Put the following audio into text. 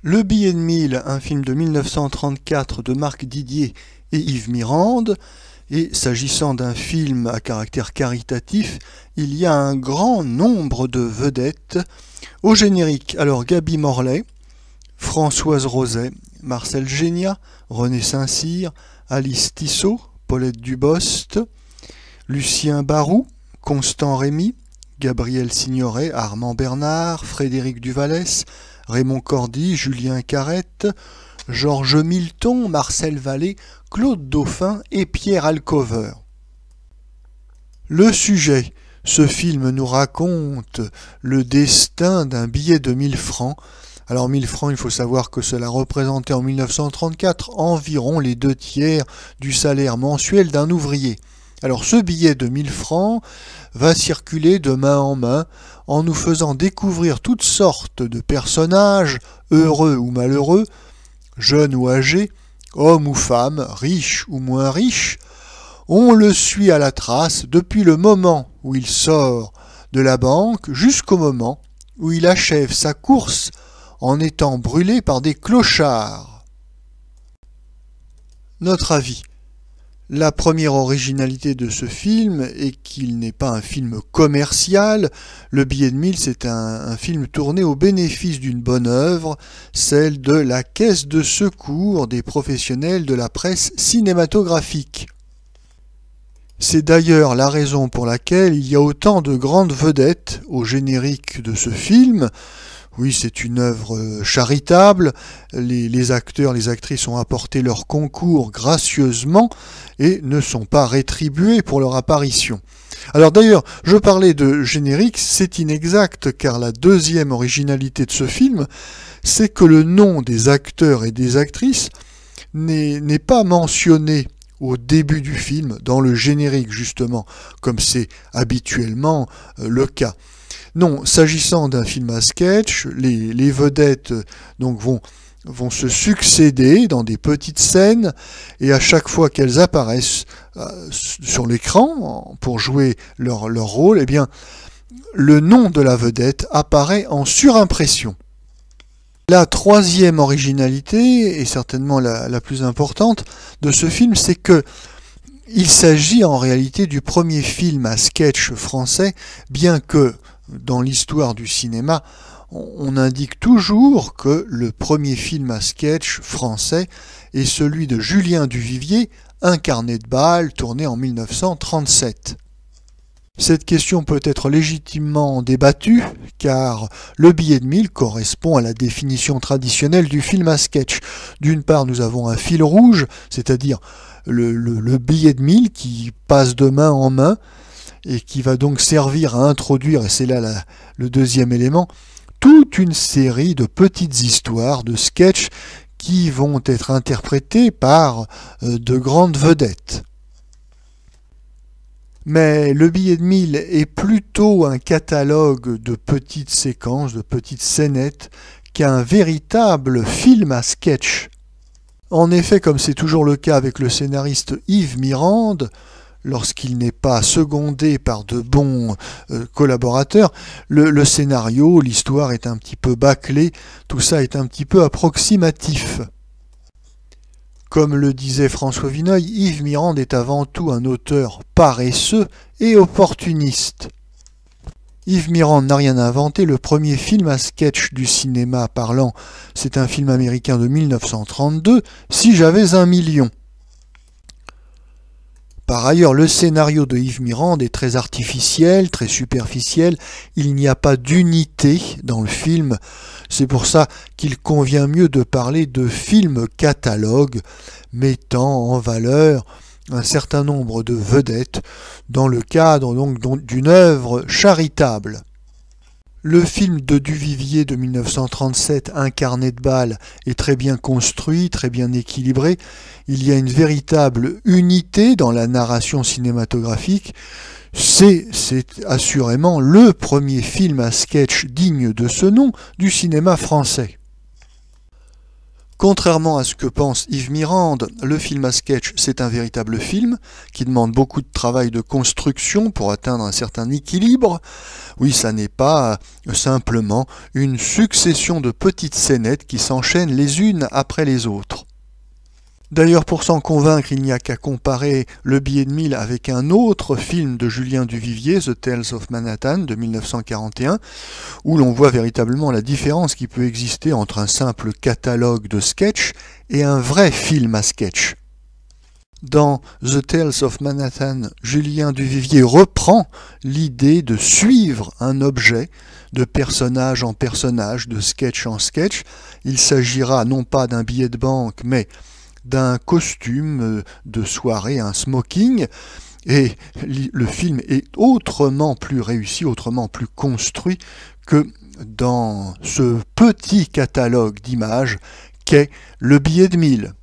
Le billet de 1000, un film de 1934 de Marc Didier et Yves Mirande. Et s'agissant d'un film à caractère caritatif, il y a un grand nombre de vedettes. Au générique, alors Gaby Morlet, Françoise Roset, Marcel Génia, René Saint-Cyr, Alice Tissot, Paulette Dubost, Lucien Barou, Constant Rémy, Gabriel Signoret, Armand Bernard, Frédéric Duvallès, Raymond Cordy, Julien Carrette, Georges Milton, Marcel Vallée, Claude Dauphin et Pierre Alcover. Le sujet. Ce film nous raconte le destin d'un billet de 1000 francs. Alors 1000 francs, il faut savoir que cela représentait en 1934 environ les 2/3 du salaire mensuel d'un ouvrier. Alors ce billet de 1000 francs va circuler de main en nous faisant découvrir toutes sortes de personnages, heureux ou malheureux, jeunes ou âgés, hommes ou femmes, riches ou moins riches. On le suit à la trace depuis le moment où il sort de la banque jusqu'au moment où il achève sa course en étant brûlé par des clochards. Notre avis. La première originalité de ce film est qu'il n'est pas un film commercial. Le billet de 1000, c'est un film tourné au bénéfice d'une bonne œuvre, celle de la Caisse de secours des professionnels de la presse cinématographique. C'est d'ailleurs la raison pour laquelle il y a autant de grandes vedettes au générique de ce film. Oui, c'est une œuvre charitable, les acteurs, les actrices ont apporté leur concours gracieusement et ne sont pas rétribués pour leur apparition. Alors d'ailleurs, je parlais de générique, c'est inexact car la deuxième originalité de ce film, c'est que le nom des acteurs et des actrices n'est pas mentionné au début du film, dans le générique justement, comme c'est habituellement le cas. Non, s'agissant d'un film à sketch, les vedettes donc vont se succéder dans des petites scènes et à chaque fois qu'elles apparaissent sur l'écran pour jouer leur rôle, eh bien, le nom de la vedette apparaît en surimpression. La troisième originalité, et certainement la plus importante de ce film, c'est que il s'agit en réalité du premier film à sketch français, bien que dans l'histoire du cinéma, on indique toujours que le premier film à sketch français est celui de Julien Duvivier, Un carnet de bal, tourné en 1937. Cette question peut être légitimement débattue, car le billet de 1000 correspond à la définition traditionnelle du film à sketch. D'une part, nous avons un fil rouge, c'est-à-dire le billet de 1000 qui passe de main en main, et qui va donc servir à introduire, et c'est là le deuxième élément, toute une série de petites histoires, de sketchs qui vont être interprétés par de grandes vedettes. Mais le billet de 1000 est plutôt un catalogue de petites séquences, de petites scénettes, qu'un véritable film à sketch. En effet, comme c'est toujours le cas avec le scénariste Yves Mirande, lorsqu'il n'est pas secondé par de bons collaborateurs, le scénario, l'histoire est un petit peu bâclée, tout ça est un petit peu approximatif. Comme le disait François Vineuil, Yves Mirande est avant tout un auteur paresseux et opportuniste. Yves Mirande n'a rien inventé, le premier film à sketch du cinéma parlant, c'est un film américain de 1932, Si j'avais 1 million. Par ailleurs, le scénario de Yves Mirande est très artificiel, très superficiel, il n'y a pas d'unité dans le film, c'est pour ça qu'il convient mieux de parler de film catalogue, mettant en valeur un certain nombre de vedettes dans le cadre donc d'une œuvre charitable. Le film de Duvivier de 1937, Un carnet de bal, est très bien construit, très bien équilibré. Il y a une véritable unité dans la narration cinématographique. C'est assurément le premier film à sketch digne de ce nom du cinéma français. Contrairement à ce que pense Yves Mirande, le film à sketch, c'est un véritable film qui demande beaucoup de travail de construction pour atteindre un certain équilibre. Oui, ça n'est pas simplement une succession de petites scénettes qui s'enchaînent les unes après les autres. D'ailleurs, pour s'en convaincre, il n'y a qu'à comparer Le Billet de Mille avec un autre film de Julien Duvivier, The Tales of Manhattan, de 1941, où l'on voit véritablement la différence qui peut exister entre un simple catalogue de sketchs et un vrai film à sketch. Dans The Tales of Manhattan, Julien Duvivier reprend l'idée de suivre un objet de personnage en personnage, de sketch en sketch. Il s'agira non pas d'un billet de banque, mais d'un costume de soirée, un smoking, et le film est autrement plus réussi, autrement plus construit que dans ce petit catalogue d'images qu'est Le Billet de Mille.